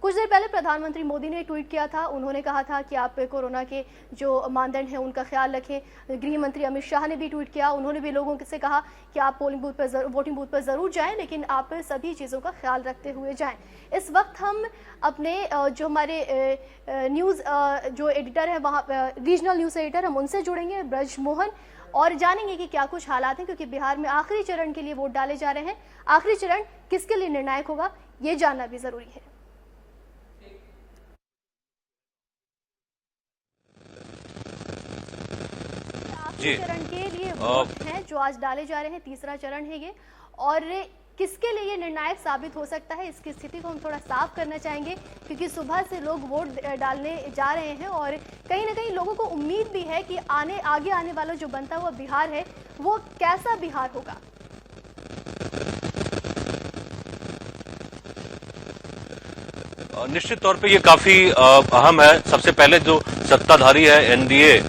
कुछ देर पहले प्रधानमंत्री मोदी ने ट्वीट किया था। उन्होंने कहा था कि आप कोरोना के जो मानदंड हैं उनका ख्याल रखें। गृह मंत्री अमित शाह ने भी ट्वीट किया। उन्होंने भी लोगों से कहा कि आप वोटिंग बूथ पर ज़रूर जाएं, लेकिन आप सभी चीज़ों का ख्याल रखते हुए जाएं। इस वक्त हम अपने जो हमारे न्यूज़ जो एडिटर है वहाँ रीजनल न्यूज़ एडिटर, हम उनसे जुड़ेंगे, ब्रज मोहन, और जानेंगे कि क्या कुछ हालात हैं, क्योंकि बिहार में आखिरी चरण के लिए वोट डाले जा रहे हैं। आखिरी चरण किसके लिए निर्णायक होगा, ये जानना भी जरूरी है। आखिरी चरण के लिए वोट हैं जो आज डाले जा रहे हैं, तीसरा चरण है ये, और किसके लिए ये निर्णायक साबित हो सकता है, इसकी स्थिति को हम थोड़ा साफ करना चाहेंगे, क्योंकि सुबह से लोग वोट डालने जा रहे हैं और कहीं ना कहीं लोगों को उम्मीद भी है कि आगे आने वाला जो बनता हुआ बिहार है वो कैसा बिहार होगा। निश्चित तौर पे ये काफी अहम है। सबसे पहले जो सत्ताधारी है एनडीए,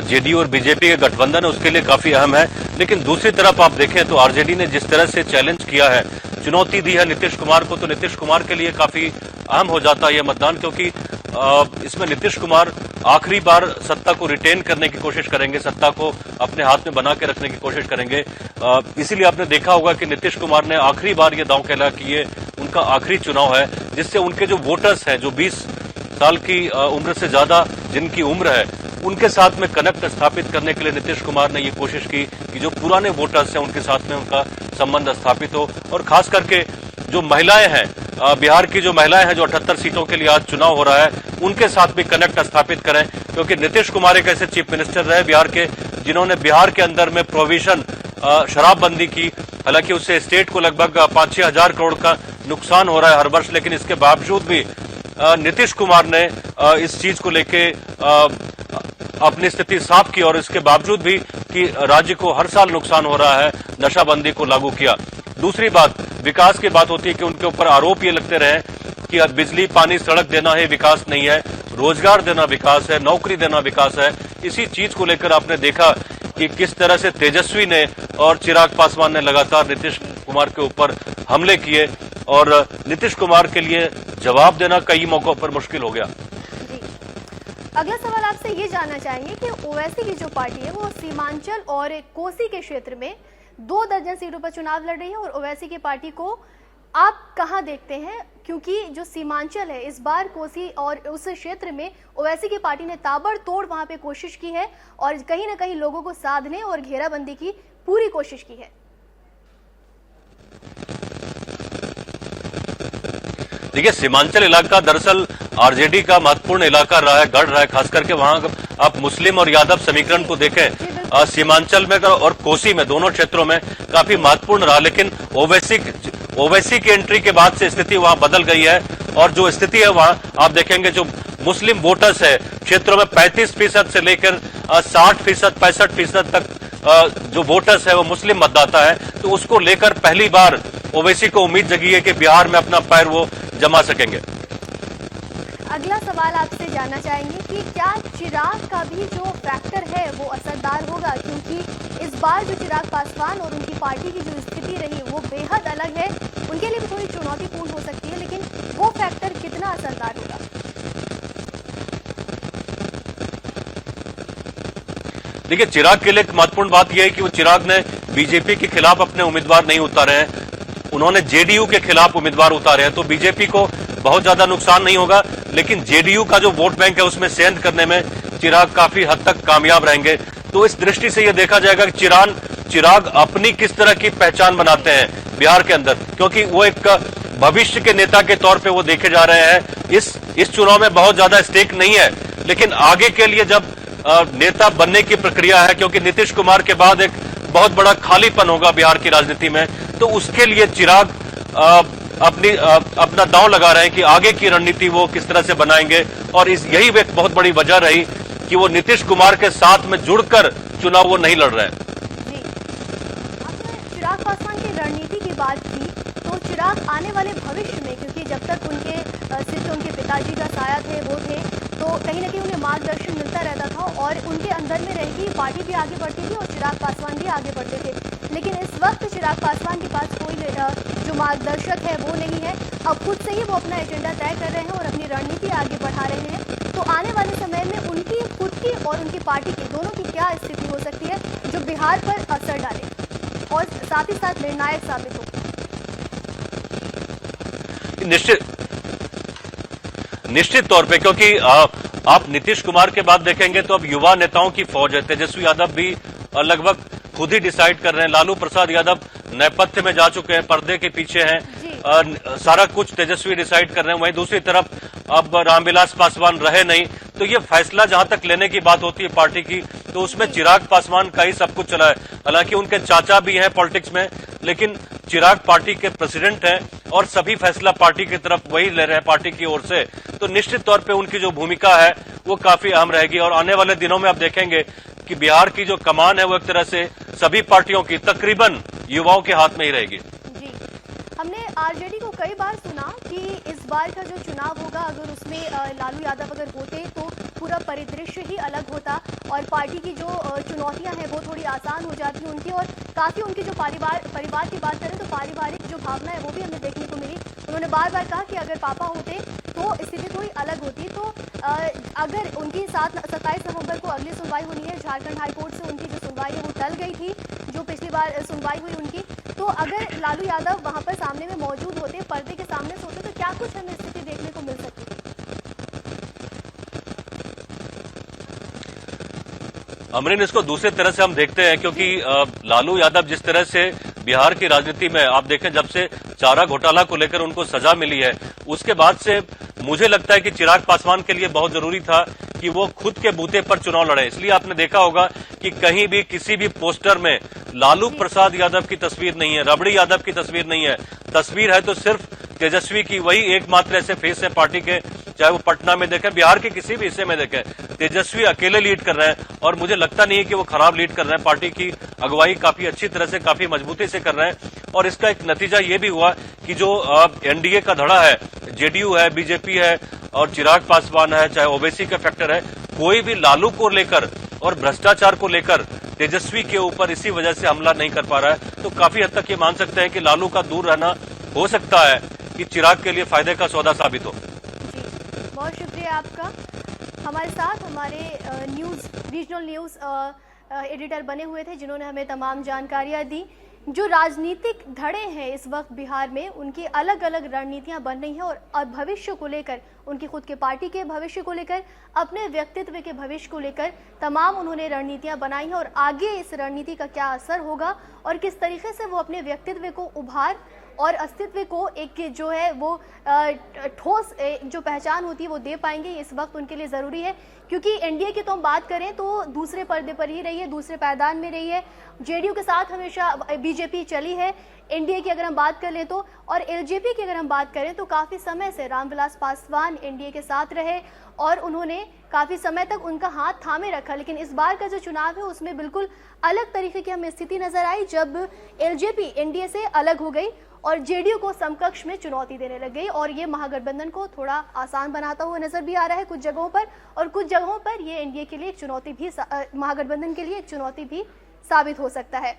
जेडीयू और बीजेपी के गठबंधन है, उसके लिए काफी अहम है। लेकिन दूसरी तरफ आप देखें तो आरजेडी ने जिस तरह से चैलेंज किया है, चुनौती दी है नीतीश कुमार को, तो नीतीश कुमार के लिए काफी अहम हो जाता है यह मतदान, क्योंकि इसमें नीतीश कुमार आखिरी बार सत्ता को रिटेन करने की कोशिश करेंगे, सत्ता को अपने हाथ में बना के रखने की कोशिश करेंगे। इसीलिए आपने देखा होगा कि नीतीश कुमार ने आखिरी बार ये दांव खेला कि ये उनका आखिरी चुनाव है, जिससे उनके जो वोटर्स हैं, जो 20 साल की उम्र से ज्यादा जिनकी उम्र है, उनके साथ में कनेक्ट स्थापित करने के लिए नीतीश कुमार ने ये कोशिश की कि जो पुराने वोटर्स हैं उनके साथ में उनका संबंध स्थापित हो। और खास करके जो महिलाएं हैं, बिहार की जो महिलाएं हैं, जो 78 सीटों के लिए आज चुनाव हो रहा है, उनके साथ भी कनेक्ट स्थापित करें, क्योंकि नीतीश कुमार एक ऐसे चीफ मिनिस्टर रहे बिहार के जिन्होंने बिहार के अंदर में प्रोविजन शराबबंदी की। हालांकि उससे स्टेट को लगभग 5-6 हजार करोड़ का नुकसान हो रहा है हर वर्ष, लेकिन इसके बावजूद भी नीतीश कुमार ने इस चीज को लेके अपनी स्थिति साफ की, और इसके बावजूद भी कि राज्य को हर साल नुकसान हो रहा है, नशाबंदी को लागू किया। दूसरी बात विकास की बात होती है कि उनके ऊपर आरोप ये लगते रहे कि बिजली, पानी, सड़क देना है विकास नहीं है, रोजगार देना विकास है, नौकरी देना विकास है। इसी चीज को लेकर आपने देखा कि किस तरह से तेजस्वी ने और चिराग पासवान ने लगातार नीतीश कुमार के ऊपर हमले किए, और नीतीश कुमार के लिए जवाब देना कई मौकों पर मुश्किल हो गया। अगला सवाल आपसे ये जानना चाहेंगे कि ओवैसी की जो पार्टी है वो सीमांचल और कोसी के क्षेत्र में 2 दर्जन सीटों पर चुनाव लड़ रही है, और ओवैसी की पार्टी को आप कहां देखते हैं, क्योंकि जो सीमांचल है इस बार कोसी और उस क्षेत्र में ओवैसी की पार्टी ने ताबड़तोड़ वहां पे कोशिश की है और कहीं ना कहीं लोगों को साधने और घेराबंदी की पूरी कोशिश की है। देखिए, सीमांचल इलाका दरअसल आरजेडी का महत्वपूर्ण इलाका रहा है, गढ़ रहा है, खास करके वहां आप मुस्लिम और यादव समीकरण को देखें, सीमांचल में और कोसी में दोनों क्षेत्रों में काफी महत्वपूर्ण रहा। लेकिन ओवैसी की एंट्री के बाद से स्थिति वहां बदल गई है, और जो स्थिति है वहां आप देखेंगे जो मुस्लिम वोटर्स है क्षेत्रों में 35% से लेकर 60%, 65% तक जो वोटर्स है वो मुस्लिम मतदाता है। तो उसको लेकर पहली बार ओवैसी को उम्मीद जगी है कि बिहार में अपना पैर वो जमा सकेंगे। अगला सवाल आपसे जानना चाहेंगे कि क्या चिराग का भी जो फैक्टर है वो असरदार होगा, क्योंकि इस बार जो चिराग पासवान और उनकी पार्टी की जो स्थिति रही वो बेहद अलग है, उनके लिए भी थोड़ी चुनौतीपूर्ण हो सकती है, लेकिन वो फैक्टर कितना असरदार होगा? देखिए, चिराग के लिए एक महत्वपूर्ण बात यह है कि वो चिराग ने बीजेपी के खिलाफ अपने उम्मीदवार नहीं उतारे हैं, उन्होंने जेडीयू के खिलाफ उम्मीदवार उतारे हैं। तो बीजेपी को बहुत ज्यादा नुकसान नहीं होगा, लेकिन जेडीयू का जो वोट बैंक है उसमें सेंध करने में चिराग काफी हद तक कामयाब रहेंगे। तो इस दृष्टि से यह देखा जाएगा कि चिराग अपनी किस तरह की पहचान बनाते हैं बिहार के अंदर, क्योंकि वो एक भविष्य के नेता के तौर पे वो देखे जा रहे हैं। इस चुनाव में बहुत ज्यादा स्टेक नहीं है, लेकिन आगे के लिए जब नेता बनने की प्रक्रिया है, क्योंकि नीतीश कुमार के बाद एक बहुत बड़ा खालीपन होगा बिहार की राजनीति में, तो उसके लिए चिराग अपना दांव लगा रहे हैं कि आगे की रणनीति वो किस तरह से बनाएंगे। और यही एक बहुत बड़ी वजह रही कि वो नीतीश कुमार के साथ में जुड़कर चुनाव वो नहीं लड़ रहे हैं। जी, आपने चिराग पासवान की रणनीति की बात की, तो चिराग आने वाले भविष्य में, क्योंकि जब तक उनके सिर्फ उनके पिताजी का साया थे वो थे, तो कहीं ना कहीं उन्हें मार्गदर्शन मिलता रहता था और उनके अंदर में रह के पार्टी भी आगे बढ़ती थी और चिराग पासवान भी आगे बढ़ते थे। लेकिन इस वक्त चिराग पासवान के पास कोई जो मार्गदर्शक है वो नहीं है। अब खुद से ही वो अपना एजेंडा तय कर रहे हैं और अपनी रणनीति आगे बढ़ा रहे हैं। तो आने वाले समय में उनकी खुद की और उनकी पार्टी की दोनों की क्या स्थिति हो सकती है जो बिहार पर असर डाले और साथ ही साथ निर्णायक साबित हो। निश्चित तौर पे, क्योंकि आप नीतीश कुमार के बाद देखेंगे तो अब युवा नेताओं की फौज है। तेजस्वी यादव भी लगभग खुद ही डिसाइड कर रहे हैं। लालू प्रसाद यादव नेपथ्य में जा चुके हैं, पर्दे के पीछे हैं, सारा कुछ तेजस्वी डिसाइड कर रहे हैं। वहीं दूसरी तरफ अब रामविलास पासवान रहे नहीं, तो ये फैसला जहां तक लेने की बात होती है पार्टी की, तो उसमें चिराग पासवान का ही सब कुछ चला है। हालांकि उनके चाचा भी हैं पॉलिटिक्स में, लेकिन चिराग पार्टी के प्रेसिडेंट हैं और सभी फैसला पार्टी की तरफ वही ले रहे हैं, पार्टी की ओर से। तो निश्चित तौर पे उनकी जो भूमिका है वो काफी अहम रहेगी। और आने वाले दिनों में आप देखेंगे कि बिहार की जो कमान है वो एक तरह से सभी पार्टियों की तकरीबन युवाओं के हाथ में ही रहेगी। जी, हमने आरजेडी को कई बार सुना कि इस बार का जो चुनाव होगा, अगर उसमें लालू यादव अगर होते तो पूरा परिदृश्य ही अलग होता और पार्टी की जो चुनौतियां हैं वो थोड़ी आसान हो जाती उनकी। और काफी उनकी जो परिवार की बात करें तो पारिवारिक जो भावना है वो भी हमें देखने को मिली। उन्होंने बार बार कहा कि अगर पापा होते तो स्थिति थोड़ी अलग होती। तो अगर उनकी 27 नवंबर को अगली सुनवाई होनी है, झारखंड हाईकोर्ट से उनकी जो सुनवाई है वो टल गई थी, जो पिछली बार सुनवाई हुई उनकी। तो अगर लालू यादव वहां पर सामने में मौजूद होते, पर्दे के सामने से होते, तो क्या कुछ हमें स्थिति देखने को मिल सकती है? अमरीन, इसको दूसरे तरह से हम देखते हैं, क्योंकि लालू यादव जिस तरह से बिहार की राजनीति में आप देखें, जब से चारा घोटाला को लेकर उनको सजा मिली है, उसके बाद से मुझे लगता है कि चिराग पासवान के लिए बहुत जरूरी था कि वो खुद के बूते पर चुनाव लड़े। इसलिए आपने देखा होगा कि कहीं भी किसी भी पोस्टर में लालू प्रसाद यादव की तस्वीर नहीं है, रबड़ी यादव की तस्वीर नहीं है। तस्वीर है तो सिर्फ तेजस्वी की, वही एकमात्र ऐसे फेस है पार्टी के, चाहे वो पटना में देखें, बिहार के किसी भी हिस्से में देखें, तेजस्वी अकेले लीड कर रहे हैं। और मुझे लगता नहीं है कि वो खराब लीड कर रहे हैं, पार्टी की अगुवाई काफी अच्छी तरह से, काफी मजबूती से कर रहे हैं। और इसका एक नतीजा ये भी हुआ कि जो एनडीए का धड़ा है, जेडीयू है, बीजेपी है और चिराग पासवान है, चाहे ओवैसी का फैक्टर है, कोई भी लालू को लेकर और भ्रष्टाचार को लेकर तेजस्वी के ऊपर इसी वजह से हमला नहीं कर पा रहा है। तो काफी हद तक ये मान सकते हैं कि लालू का दूर रहना हो सकता है कि चिराग के लिए फायदे का सौदा साबित हो। जी, बहुत शुक्रिया आपका। हमारे साथ हमारे रीजनल न्यूज एडिटर बने हुए थे, जिन्होंने हमें तमाम जानकारियां दी। जो राजनीतिक धड़े हैं इस वक्त बिहार में, उनकी अलग अलग रणनीतियां बन रही हैं और भविष्य को लेकर, उनकी खुद के पार्टी के भविष्य को लेकर, अपने व्यक्तित्व के भविष्य को लेकर तमाम उन्होंने रणनीतियां बनाई हैं। और आगे इस रणनीति का क्या असर होगा और किस तरीके से वो अपने व्यक्तित्व को उभार और अस्तित्व को एक जो है वो ठोस जो पहचान होती है वो दे पाएंगे, इस वक्त उनके लिए ज़रूरी है। क्योंकि एनडीए की तो हम बात करें तो दूसरे पर्दे पर ही रही है, दूसरे पायदान में रही है, जेडीयू के साथ हमेशा बीजेपी चली है। एनडीए की अगर हम बात कर ले तो, और एलजेपी की अगर हम बात करें तो काफ़ी समय से रामविलास पासवान एनडीए के साथ रहे और उन्होंने काफ़ी समय तक उनका हाथ थामे रखा। लेकिन इस बार का जो चुनाव है उसमें बिल्कुल अलग तरीके की हमें स्थिति नजर आई, जब एलजेपी एनडीए से अलग हो गई और जेडीयू को समकक्ष में चुनौती देने लग गई। और ये महागठबंधन को थोड़ा आसान बनाता हुआ नजर भी आ रहा है कुछ जगहों पर, और कुछ जगहों पर ये एनडीए के लिए एक चुनौती भी, महागठबंधन के लिए एक चुनौती भी साबित हो सकता है।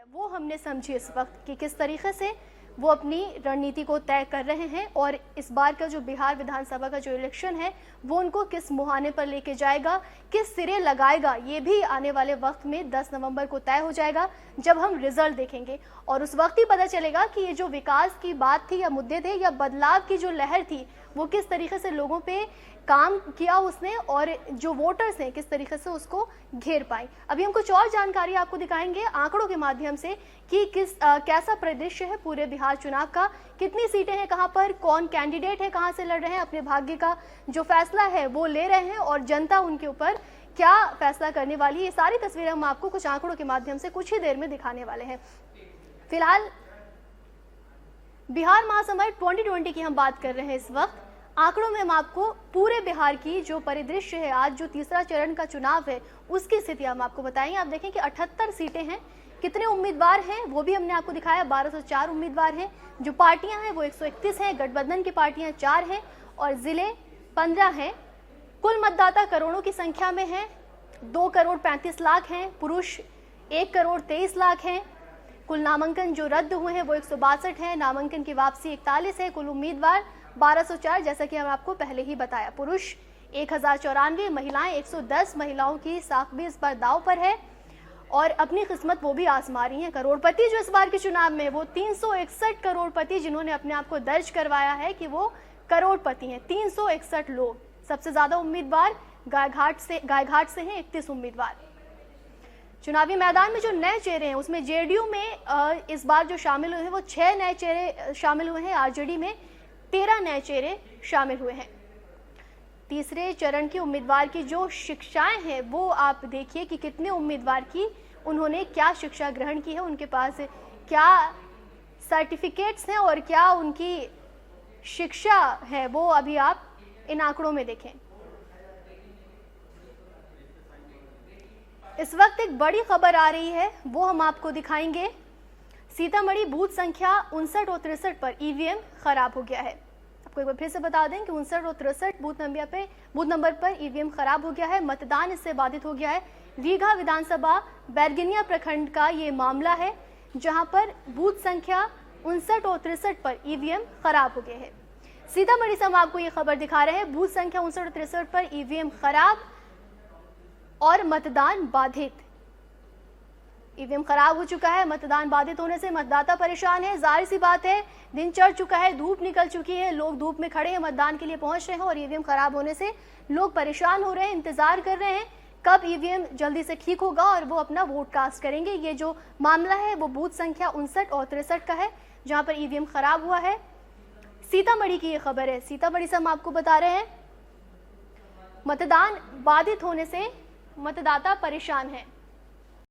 वो हमने समझी इस वक्त कि किस तरीके से वो अपनी रणनीति को तय कर रहे हैं और इस बार का जो बिहार विधानसभा का जो इलेक्शन है वो उनको किस मुहाने पर लेके जाएगा, किस सिरे लगाएगा, ये भी आने वाले वक्त में 10 नवंबर को तय हो जाएगा, जब हम रिजल्ट देखेंगे। और उस वक्त ही पता चलेगा कि ये जो विकास की बात थी या मुद्दे थे या बदलाव की जो लहर थी वो किस तरीके से लोगों पे काम किया उसने और जो वोटर्स हैं किस तरीके से उसको घेर पाए। अभी हम कुछ और जानकारी आपको दिखाएंगे आंकड़ों के माध्यम से कि कैसा परिदृश्य है पूरे बिहार चुनाव का, कितनी सीटें हैं, कहां पर कौन कैंडिडेट है, कहां से लड़ रहे हैं, अपने भाग्य का जो फैसला है वो ले रहे हैं और जनता उनके ऊपर क्या फैसला करने वाली है। ये सारी तस्वीरें हम आपको कुछ आंकड़ों के माध्यम से कुछ ही देर में दिखाने वाले हैं। फिलहाल बिहार महासमर 2020 की हम बात कर रहे हैं। इस वक्त आंकड़ों में हम आपको पूरे बिहार की जो परिदृश्य है, आज जो तीसरा चरण का चुनाव है उसकी स्थिति हम आपको बताएंगे। आप देखें कि 78 सीटें हैं, कितने उम्मीदवार हैं वो भी हमने आपको दिखाया। 1204 उम्मीदवार हैं, जो पार्टियां हैं वो 131 हैं, गठबंधन की पार्टियां 4 हैं और जिले 15 हैं। कुल मतदाता करोड़ों की संख्या में हैं, 2 करोड़ 35 लाख हैं, पुरुष 1 करोड़ 23 लाख हैं। कुल नामांकन जो रद्द हुए हैं वो 162 हैं, नामांकन की वापसी 41 है। कुल उम्मीदवार 1204, जैसा कि हम आपको पहले ही बताया। पुरुष 1094, महिलाएं 110 महिलाओं की साख भी इस बार दाव पर है और अपनी किस्मत वो भी आजमा रही हैं। करोड़पति जो इस बार के चुनाव में वो 361 करोड़पति जिन्होंने अपने आप को दर्ज करवाया है कि वो करोड़पति हैं। 361 लोग, सबसे ज्यादा उम्मीदवार गायघाट से हैं 31 उम्मीदवार। चुनावी मैदान में जो नए चेहरे हैं उसमें जेडीयू में इस बार जो शामिल हुए हैं वो 6 नए चेहरे शामिल हुए हैं, आरजेडी में 13 नए चेहरे शामिल हुए हैं। तीसरे चरण के उम्मीदवार की जो शिक्षाएं हैं वो आप देखिए कि कितने उम्मीदवार की उन्होंने क्या शिक्षा ग्रहण की है, उनके पास क्या सर्टिफिकेट्स हैं और क्या उनकी शिक्षा है, वो अभी आप इन आंकड़ों में देखें। इस वक्त एक बड़ी खबर आ रही है, वो हम आपको दिखाएंगे। सीतामढ़ी बूथ संख्या 59 और 63 पर ईवीएम खराब हो गया है। आपको एक बार फिर से बता दें कि 59 और 63 बूथ नंबर पर ईवीएम खराब हो गया है, मतदान इससे बाधित हो गया है। रीगा विधानसभा बैरगनिया प्रखंड का ये मामला है, जहां पर बूथ संख्या 59 और 63 पर ईवीएम खराब हो गए हैं। सीतामढ़ी से हम आपको ये खबर दिखा रहे हैं, बूथ संख्या 59 और 63 पर ईवीएम खराब और मतदान बाधित। ईवीएम खराब हो चुका है, मतदान बाधित होने से मतदाता परेशान है। जाहिर सी बात है, दिन चढ़ चुका है, धूप निकल चुकी है, लोग धूप में खड़े हैं, मतदान के लिए पहुंच रहे हैं और ईवीएम खराब होने से लोग परेशान हो रहे हैं, इंतजार कर रहे हैं कब ईवीएम जल्दी से ठीक होगा और वो अपना वोट कास्ट करेंगे। ये जो मामला है वो बूथ संख्या 59 और 63 का है, जहां पर ईवीएम खराब हुआ है। सीतामढ़ी की ये खबर है, सीतामढ़ी से हम आपको बता रहे हैं, मतदान बाधित होने से मतदाता परेशान है।